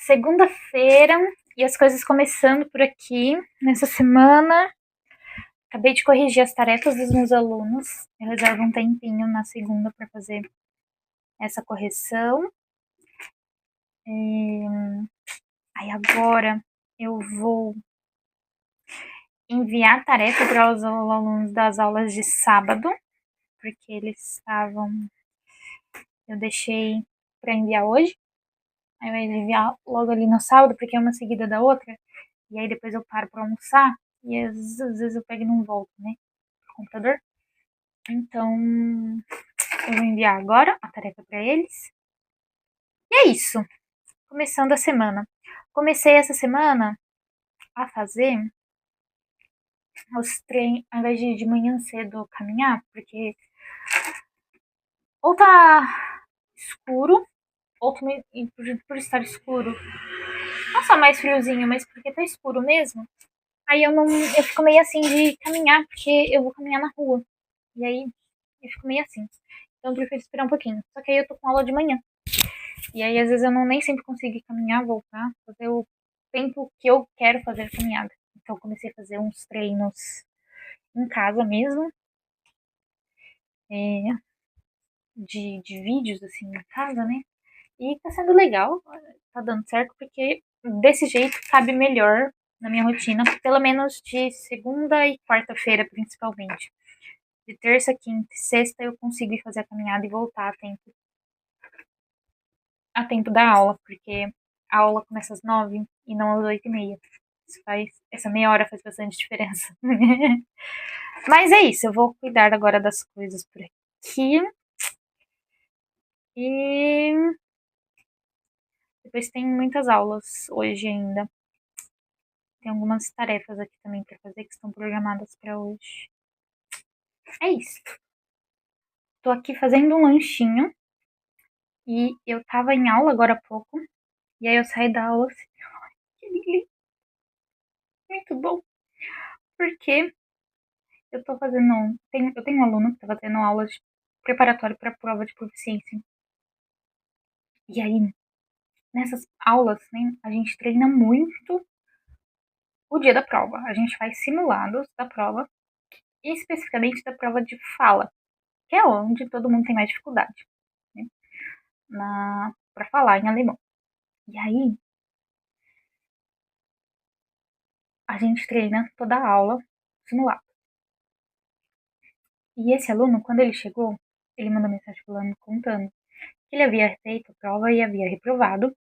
Segunda-feira e as coisas começando por aqui nessa semana. Acabei de corrigir as tarefas dos meus alunos. Eu reservo um tempinho na segunda para fazer essa correção. Aí agora eu vou enviar tarefa para os alunos das aulas de sábado, porque eles estavam. Eu deixei para enviar hoje. Aí eu vou enviar logo ali no sábado, porque é uma seguida da outra. E aí depois eu paro para almoçar. E às vezes eu pego e não volto, né? Pro computador. Então, eu vou enviar agora a tarefa para eles. E é isso. Começando a semana. Comecei essa semana a fazer os treinos, ao invés de manhã cedo caminhar, porque ou tá escuro, ou também por estar escuro, não só mais friozinho, mas porque tá escuro mesmo. Aí eu fico meio assim de caminhar, porque eu vou caminhar na rua. E aí eu fico meio assim. Então eu prefiro esperar um pouquinho. Só que aí eu tô com aula de manhã. E aí, às vezes, eu nem sempre consigo caminhar, voltar, fazer o tempo que eu quero fazer a caminhada. Então, eu comecei a fazer uns treinos em casa mesmo, é, de vídeos, assim, em casa, né? E tá sendo legal, tá dando certo, porque desse jeito cabe melhor na minha rotina, pelo menos de segunda e quarta-feira, principalmente. De terça, quinta e sexta eu consigo ir fazer a caminhada e voltar a tempo da aula, porque a aula começa às 9 e não às 8h30. Essa meia hora faz bastante diferença. Mas é isso, eu vou cuidar agora das coisas por aqui. E depois tem muitas aulas hoje ainda. Tem algumas tarefas aqui também para fazer que estão programadas para hoje. É isso. Tô aqui fazendo um lanchinho e eu tava em aula agora há pouco. E aí eu saí da aula assim, que muito bom. Porque eu tô fazendo. Eu tenho um aluno que tá fazendo aula de preparatório para prova de proficiência. E aí, nessas aulas, né, a gente treina muito o dia da prova. A gente faz simulados da prova, e especificamente da prova de fala, que é onde todo mundo tem mais dificuldade, né, para falar em alemão. E aí, a gente treina toda a aula simulado. E esse aluno, quando ele chegou, ele mandou mensagem falando, contando que ele havia feito a prova e havia reprovado,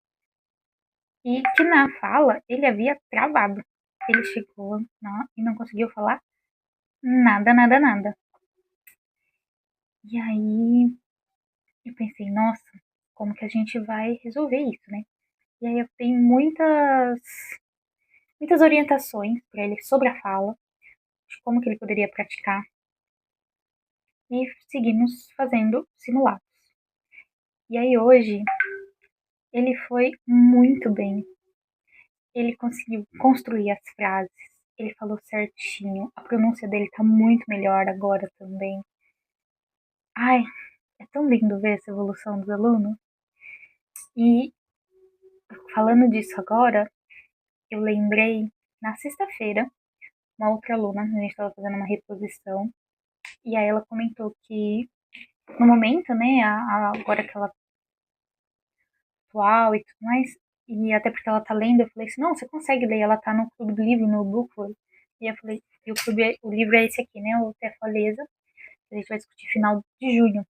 e que na fala ele havia travado. Ele chegou e não conseguiu falar nada, nada, nada. E aí eu pensei, nossa, como que a gente vai resolver isso, né? E aí eu dei muitas orientações para ele sobre a fala, de como que ele poderia praticar. E seguimos fazendo simulados. E aí hoje ele foi muito bem. Ele conseguiu construir as frases. Ele falou certinho. A pronúncia dele tá muito melhor agora também. Ai, é tão lindo ver essa evolução dos alunos. E falando disso agora, eu lembrei na sexta-feira, uma outra aluna, a gente estava fazendo uma reposição, e aí ela comentou que no momento, né, agora que ela é atual e tudo mais, e até porque ela tá lendo, eu falei assim, não, você consegue ler, ela tá no Clube do Livro, no Bookworld, e eu falei, o livro é esse aqui, né, o Tefolesa, a gente vai discutir final de junho.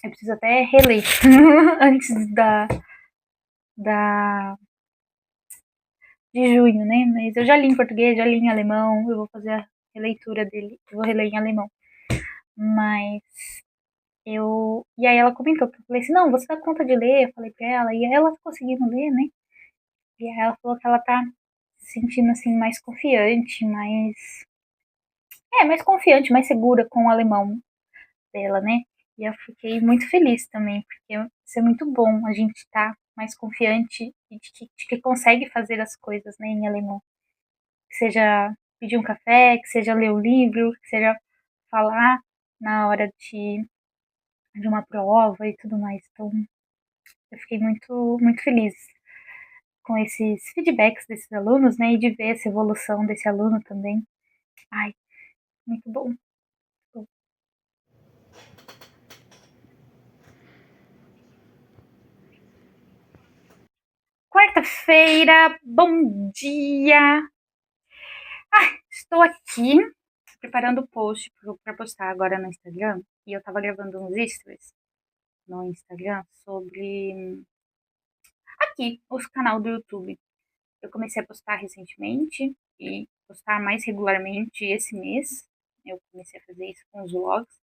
Eu preciso até reler antes da de junho, né? Mas eu já li em português, já li em alemão, eu vou fazer a releitura dele, eu vou reler em alemão. Mas e aí ela comentou, que eu falei assim, não, você dá conta de ler, eu falei pra ela, e ela tá conseguindo ler, né? E aí ela falou que ela tá se sentindo assim mais confiante, mais confiante, mais segura com o alemão dela, né? E eu fiquei muito feliz também, porque isso é muito bom, a gente tá mais confiante de que consegue fazer as coisas, né, em alemão. Que seja pedir um café, que seja ler o livro, que seja falar na hora de uma prova e tudo mais. Então, eu fiquei muito, muito feliz com esses feedbacks desses alunos, né? E de ver essa evolução desse aluno também. Ai, muito bom. Quarta-feira, bom dia! Estou aqui preparando o post para postar agora no Instagram. E eu tava gravando uns stories no Instagram sobre aqui, os canal do YouTube. Eu comecei a postar recentemente e postar mais regularmente esse mês. Eu comecei a fazer isso com os vlogs.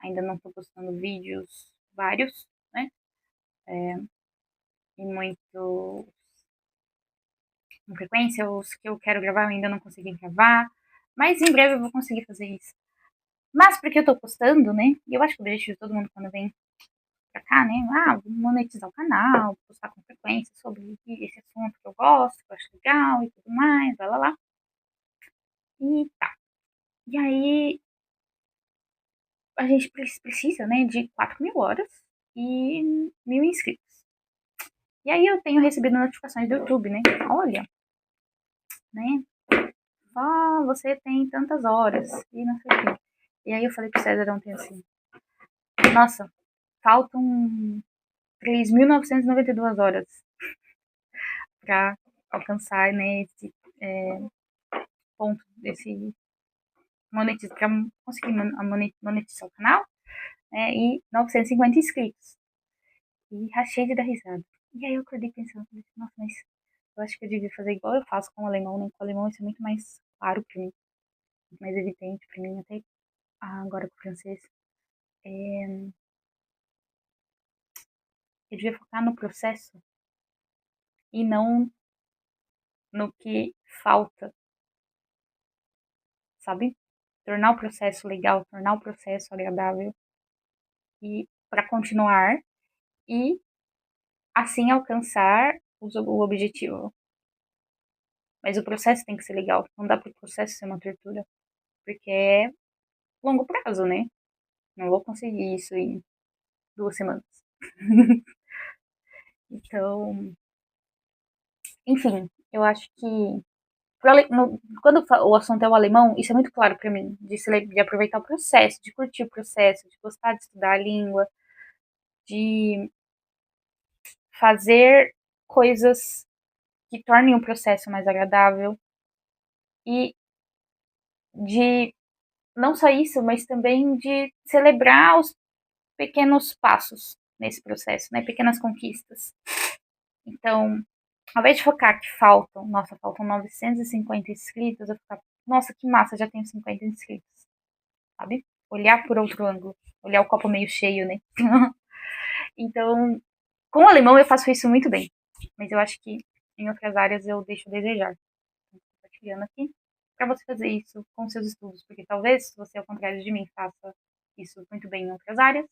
Ainda não estou postando vídeos vários, né? E muito com frequência. Os que eu quero gravar eu ainda não consegui gravar. Mas em breve eu vou conseguir fazer isso. Mas porque eu tô postando, né? E eu acho que o objetivo de todo mundo quando vem pra cá, né? Ah, vou monetizar o canal, postar com frequência sobre esse assunto que eu gosto, que eu acho legal e tudo mais, lá, lá, lá. E tá. E aí, a gente precisa, né, de 4.000 horas e 1.000 inscritos. E aí eu tenho recebido notificações do YouTube, né? Olha, né? Só você tem tantas horas e não sei o quê. E aí eu falei pro César ontem assim, nossa, faltam 3.992 horas para alcançar, né, esse ponto desse monetizar, para conseguir monetizar o canal, né, e 950 inscritos. E rachei de dar risada. E aí eu acordei pensando, nossa, mas eu acho que eu devia fazer igual eu faço com o alemão, né? Com o alemão isso é muito mais claro para mim, mais evidente para mim, até agora com o francês. Eu devia focar no processo e não no que falta, sabe? Tornar o processo legal, tornar o processo agradável e para continuar e assim alcançar o objetivo. Mas o processo tem que ser legal, não dá para o processo ser uma tortura, porque é longo prazo, né? Não vou conseguir isso em 2 semanas. Então, enfim, eu acho que quando o assunto é o alemão, isso é muito claro para mim, de aproveitar o processo, de curtir o processo, de gostar de estudar a língua, de fazer coisas que tornem o processo mais agradável e de não só isso, mas também de celebrar os pequenos passos nesse processo, né? Pequenas conquistas. Então, ao invés de focar que faltam 950 inscritos, eu ficar, nossa, que massa, já tenho 50 inscritos, sabe? Olhar por outro ângulo, olhar o copo meio cheio, né? Então, com o alemão eu faço isso muito bem, mas eu acho que em outras áreas eu deixo a desejar. Estou compartilhando aqui para você fazer isso com seus estudos, porque talvez você, ao contrário de mim, faça isso muito bem em outras áreas,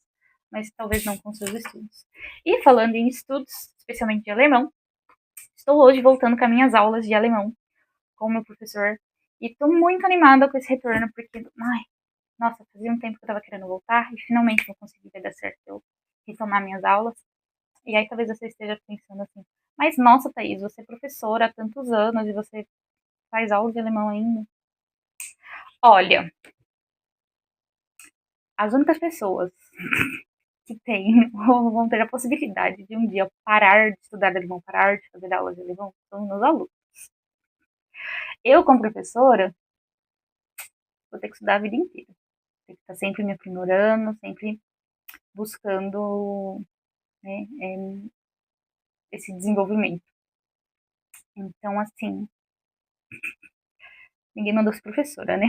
mas talvez não com seus estudos. E falando em estudos, especialmente de alemão, estou hoje voltando com as minhas aulas de alemão com o meu professor e estou muito animada com esse retorno, porque, ai, nossa, fazia um tempo que eu estava querendo voltar e finalmente vou conseguir vai dar certo eu retomar minhas aulas. E aí talvez você esteja pensando assim, mas nossa, Thaís, você é professora há tantos anos e você faz aula de alemão ainda. Olha, as únicas pessoas que têm ou vão ter a possibilidade de um dia parar de estudar alemão, parar de fazer aulas de alemão, são meus alunos. Eu, como professora, vou ter que estudar a vida inteira. Tem que estar sempre me aprimorando, sempre buscando, né, esse desenvolvimento. Então, assim, ninguém mandou ser professora, né?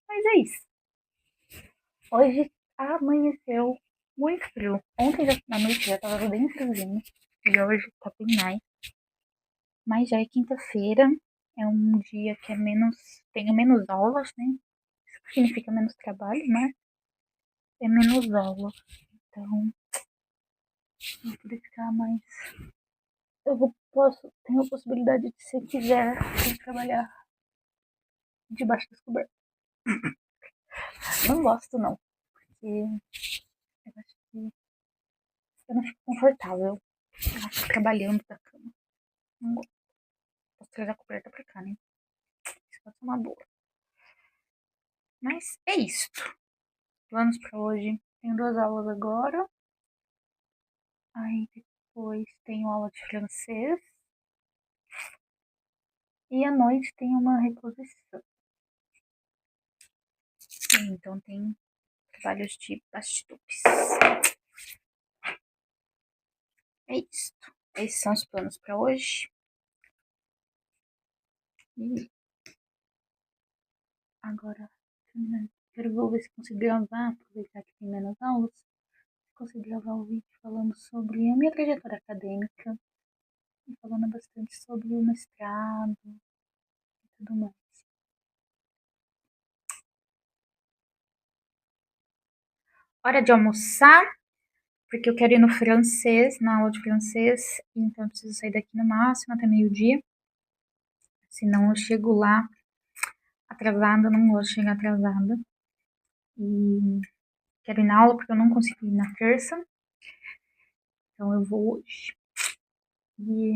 Mas é isso. Hoje amanheceu muito frio. Ontem na noite já tava bem friozinho. E hoje tá bem mais. Mas já é quinta-feira. É um dia que é menos. Tenho menos aulas, né? Isso significa menos trabalho, né? É menos aulas. Então, vou poder ficar mais. Tenho a possibilidade de, se quiser, de trabalhar debaixo das cobertas. Não gosto, não. Porque eu acho que eu não fico confortável. Ela tá trabalhando da cama. Não gosto. Posso trazer a coberta pra cá, né? Isso pode ser uma boa. Mas é isto. Planos pra hoje. Tenho 2 aulas agora. Aí depois tenho aula de francês. E à noite tem uma reposição. Então tem trabalhos de bastidores. É isto. Esses são os planos pra hoje. E agora, quero ver se consigo gravar, aproveitar que tem menos aulas. Se consigo gravar o vídeo falando sobre a minha trajetória acadêmica. E falando bastante sobre o mestrado e tudo mais. Hora de almoçar, porque eu quero ir no francês, na aula de francês, então eu preciso sair daqui no máximo até meio-dia. Senão eu chego lá atrasada, não gosto de chegar atrasada. E quero ir na aula porque eu não consegui ir na terça. Então eu vou hoje. E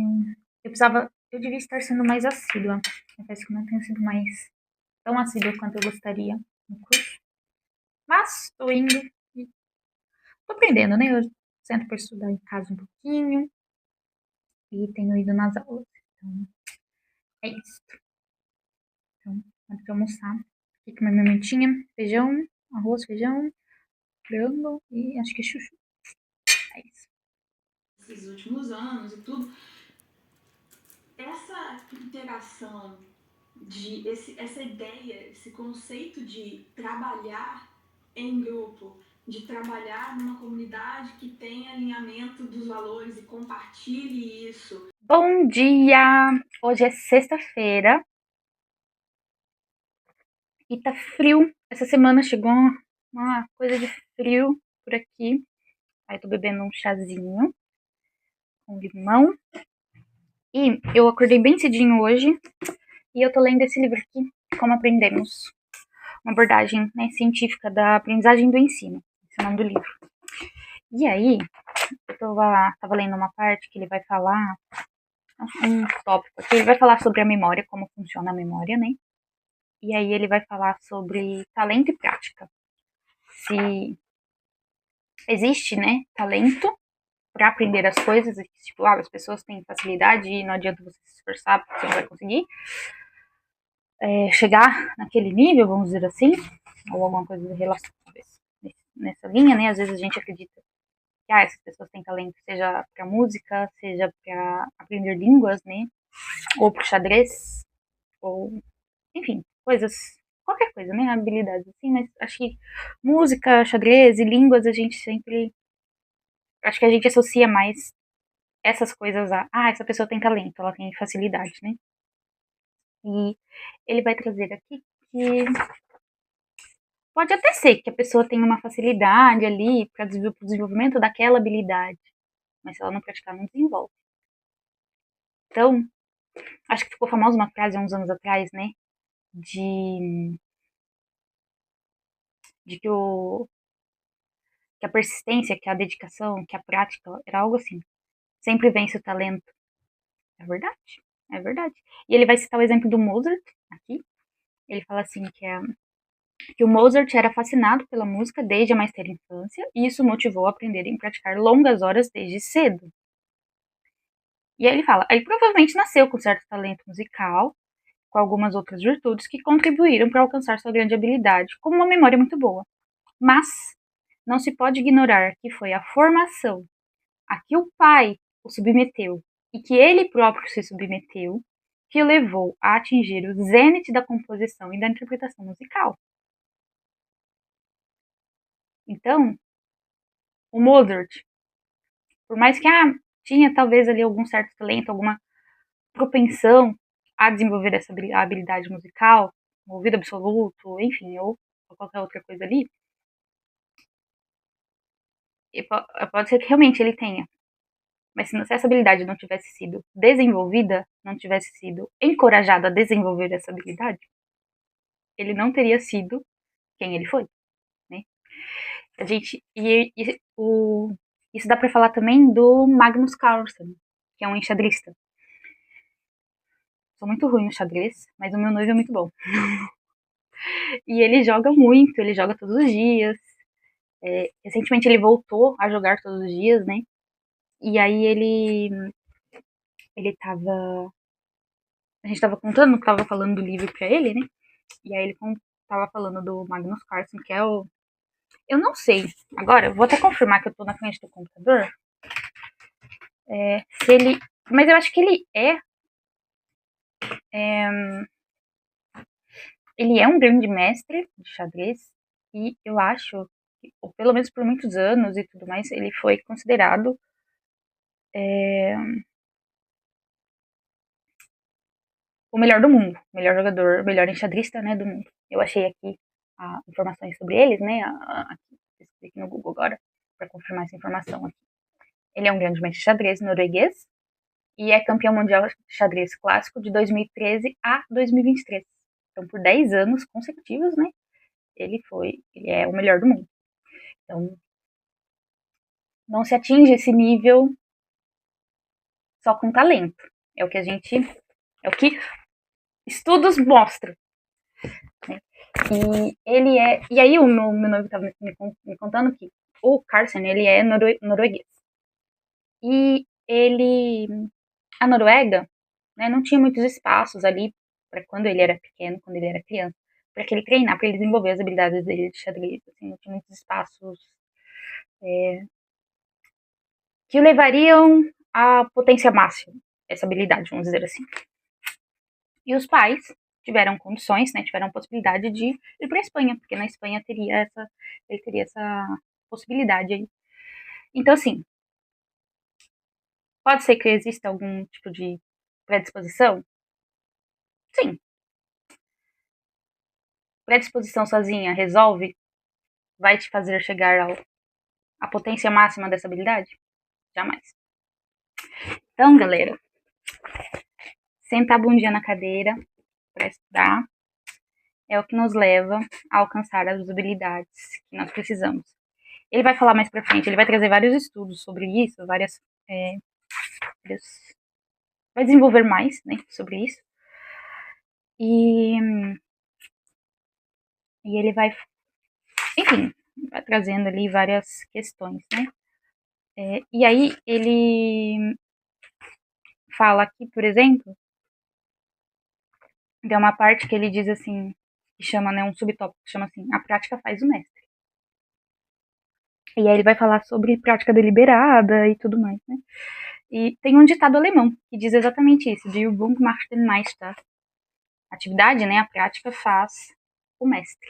eu devia estar sendo mais assídua. Confesso que eu não tenho sido mais tão assídua quanto eu gostaria no curso. Mas tô indo e tô aprendendo, né? Eu sento para estudar em casa um pouquinho e tenho ido nas aulas. Então, é isso. Então, hora de almoçar. Aqui com minha marmitinha, feijão, arroz, feijão, frango e acho que chuchu. É isso. Esses últimos anos e tudo, essa interação essa ideia, esse conceito de trabalhar em grupo, de trabalhar numa comunidade que tem alinhamento dos valores e compartilhe isso. Bom dia! Hoje é sexta-feira e tá frio. Essa semana chegou uma coisa de frio por aqui. Aí tô bebendo um chazinho com limão. E eu acordei bem cedinho hoje e eu tô lendo esse livro aqui, Como Aprendemos. Uma abordagem, né, científica da aprendizagem do ensino. Esse é o nome do livro. E aí, eu tava lendo uma parte que ele vai falar, um tópico aqui, ele vai falar sobre a memória, como funciona a memória, né? E aí ele vai falar sobre talento e prática. Se existe, né, talento para aprender as coisas, tipo, as pessoas têm facilidade e não adianta você se esforçar porque você não vai conseguir chegar naquele nível, vamos dizer assim, ou alguma coisa relacionada nessa linha, né? Às vezes a gente acredita que essas pessoas têm talento, seja para música, seja para aprender línguas, né? Ou para xadrez, ou enfim, coisas, qualquer coisa, né? Habilidades assim, mas acho que música, xadrez e línguas a gente sempre, acho que a gente associa mais essas coisas essa pessoa tem talento, ela tem facilidade, né? E ele vai trazer aqui que pode até ser que a pessoa tenha uma facilidade ali para o desenvolvimento daquela habilidade, mas se ela não praticar, não desenvolve. Então, acho que ficou famosa uma frase há uns anos atrás, né? De que a persistência, que a dedicação, que a prática era algo assim. Sempre vence o talento. É verdade, é verdade. E ele vai citar o exemplo do Mozart aqui. Ele fala assim que o Mozart era fascinado pela música desde a mais tenra infância e isso motivou a aprender e praticar longas horas desde cedo. E aí ele fala, ele provavelmente nasceu com certo talento musical, com algumas outras virtudes que contribuíram para alcançar sua grande habilidade, como uma memória muito boa. Mas não se pode ignorar que foi a formação a que o pai o submeteu e que ele próprio se submeteu que o levou a atingir o zênite da composição e da interpretação musical. Então, o Mozart, por mais que tinha talvez ali algum certo talento, alguma propensão a desenvolver essa habilidade musical, um ouvido absoluto, enfim, ou qualquer outra coisa ali, pode ser que realmente ele tenha. Mas se essa habilidade não tivesse sido desenvolvida, não tivesse sido encorajado a desenvolver essa habilidade, ele não teria sido quem ele foi, né? A gente Isso dá pra falar também do Magnus Carlsen, que é um enxadrista. Sou muito ruim no xadrez, mas o meu noivo é muito bom. E ele joga muito, ele joga todos os dias. Recentemente ele voltou a jogar todos os dias, né? E aí ele tava. A gente tava contando, tava falando do livro pra ele, né? E aí ele tava falando do Magnus Carlsen, que é o. Eu não sei. Agora, eu vou até confirmar que eu tô na frente do computador. Se ele. Mas eu acho que ele é um grande mestre de xadrez. E eu acho, ou pelo menos por muitos anos e tudo mais, ele foi considerado o melhor do mundo, o melhor jogador, o melhor enxadrista, né, do mundo. Eu achei aqui informações sobre eles, né, aqui no Google agora, para confirmar essa informação aqui. Ele é um grande mestre de xadrez norueguês e é campeão mundial de xadrez clássico de 2013 a 2023. Então, por 10 anos consecutivos, né, ele é o melhor do mundo. Então, não se atinge esse nível só com talento. É o que estudos mostram. Né? E aí o meu noivo estava me contando que o Carlsen, ele é norueguês. E a Noruega, né, não tinha muitos espaços ali para quando ele era pequeno, quando ele era criança, para que ele treinar, para ele desenvolver as habilidades dele de xadrez. Assim, não tinha muitos espaços que o levariam à potência máxima, essa habilidade, vamos dizer assim. E os pais tiveram condições, né, tiveram possibilidade de ir para a Espanha, porque na Espanha ele teria essa possibilidade aí. Então, assim, pode ser que exista algum tipo de predisposição? Sim. Predisposição sozinha resolve? Vai te fazer chegar à potência máxima dessa habilidade? Jamais. Então, galera, sentar a bundinha na cadeira para estudar é o que nos leva a alcançar as habilidades que nós precisamos. Ele vai falar mais pra frente, ele vai trazer vários estudos sobre isso, vai desenvolver mais, né, sobre isso. E ele vai, enfim, vai trazendo ali várias questões, né. E aí ele fala aqui, por exemplo, tem uma parte que ele diz assim, que chama, né, um subtópico, que chama assim, a prática faz o mestre. E aí ele vai falar sobre prática deliberada e tudo mais, né. E tem um ditado alemão que diz exatamente isso, de Übung macht den Meister. A atividade, né, a prática faz o mestre.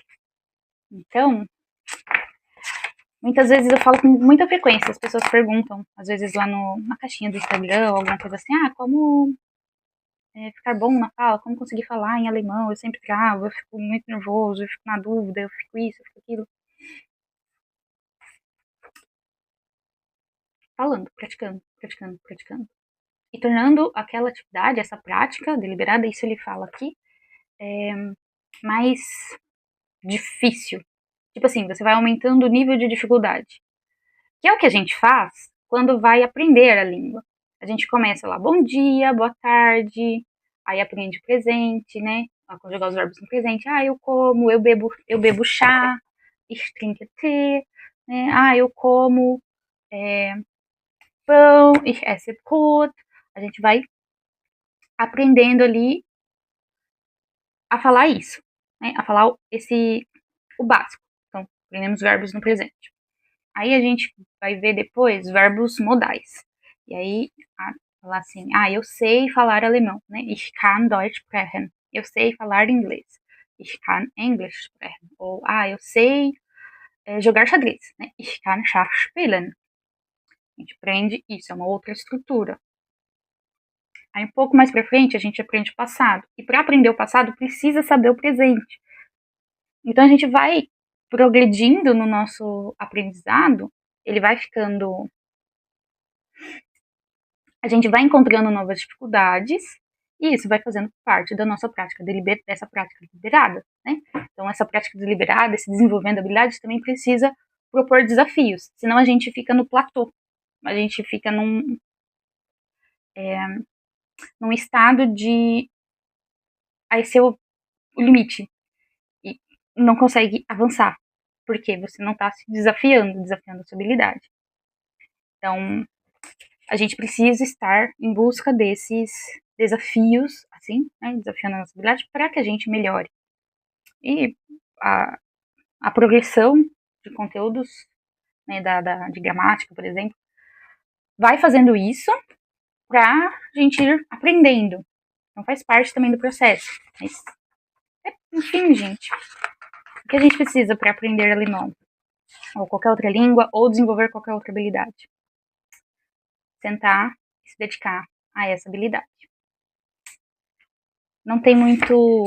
Então, muitas vezes eu falo com muita frequência, as pessoas perguntam, às vezes lá na caixinha do Instagram, ou alguma coisa assim, como ficar bom na fala, como conseguir falar em alemão, eu sempre travo, eu fico muito nervoso, eu fico na dúvida, eu fico isso, eu fico aquilo. Falando, praticando, praticando, praticando. E tornando aquela atividade, essa prática deliberada, isso ele fala aqui, mais difícil. Tipo assim, você vai aumentando o nível de dificuldade. Que é o que a gente faz quando vai aprender a língua. A gente começa lá, bom dia, boa tarde, aí aprende o presente, né? A conjugar os verbos no presente. Eu como, eu bebo chá, ich trinke Tee, né? Eu como pão, ich esse Brot. A gente vai aprendendo ali a falar isso, né? A falar o básico. Então, aprendemos verbos no presente. Aí a gente vai ver depois verbos modais. E aí, falar assim, eu sei falar alemão, né? Ich kann Deutsch sprechen. Eu sei falar inglês. Ich kann English sprechen. Ou, eu sei jogar xadrez, né? Ich kann Schach spielen. A gente aprende isso, é uma outra estrutura. Aí um pouco mais pra frente a gente aprende o passado. E para aprender o passado precisa saber o presente. Então a gente vai progredindo no nosso aprendizado, ele vai ficando. A gente vai encontrando novas dificuldades e isso vai fazendo parte da nossa prática dessa prática deliberada, né? Então essa prática deliberada, esse desenvolvimento de habilidades também precisa propor desafios, senão a gente fica no platô. a gente fica num estado de aí ser o limite e não consegue avançar, porque você não está se desafiando a sua habilidade. Então, a gente precisa estar em busca desses desafios, assim, né, desafiando a nossa habilidade, para que a gente melhore. E a progressão de conteúdos, né, de gramática, por exemplo, vai fazendo isso para a gente ir aprendendo. Então faz parte também do processo. Mas, enfim, gente, o que a gente precisa para aprender alemão? Ou qualquer outra língua, ou desenvolver qualquer outra habilidade? Sentar e se dedicar a essa habilidade. Não tem muito.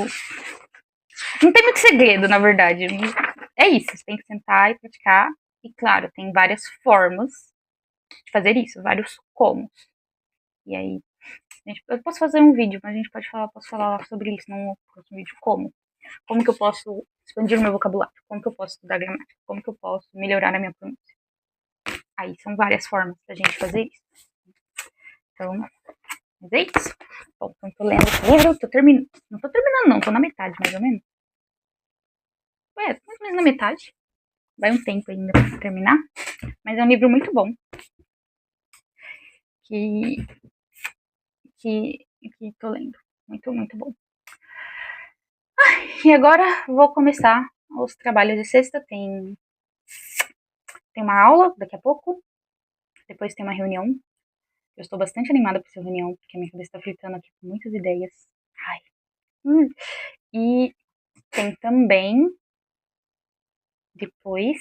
Não tem muito segredo, na verdade. É isso, você tem que sentar e praticar. E claro, tem várias formas de fazer isso, vários comos. E aí, eu posso fazer um vídeo, mas a gente posso falar sobre isso num próximo vídeo. Como que eu posso expandir o meu vocabulário? Como que eu posso estudar gramática? Como que eu posso melhorar a minha pronúncia? Aí são várias formas da gente fazer isso. Então, mas é isso. Bom, então tô lendo esse livro, tô terminando. Não tô terminando, não, tô na metade, mais ou menos. Mais ou menos na metade. Vai um tempo ainda pra terminar. Mas é um livro muito bom. Que, que tô lendo. Muito, muito bom. E agora vou começar os trabalhos de sexta. Tem uma aula daqui a pouco. Depois tem uma reunião. Eu estou bastante animada para essa reunião, porque a minha cabeça está fritando aqui com muitas ideias. Ai. E tem também, depois,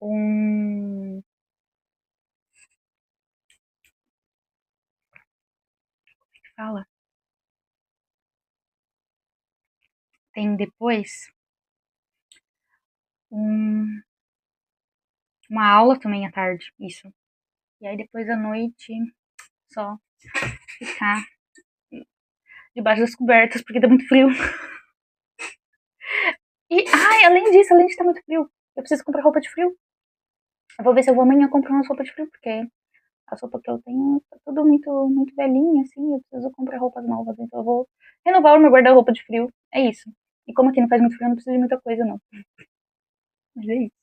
um. Como é que fala? Tem depois uma aula também à tarde, isso. E aí depois à noite, só ficar debaixo das cobertas, porque tá muito frio. E, além disso, além de estar muito frio, eu preciso comprar roupa de frio. Eu vou ver se eu vou amanhã comprar uma roupa de frio, porque a roupa que eu tenho tá tudo muito, muito velhinha, assim, eu preciso comprar roupas novas, então eu vou renovar o meu guarda-roupa de frio. É isso. E como aqui não faz muito frio, eu não preciso de muita coisa, não. Mas é isso.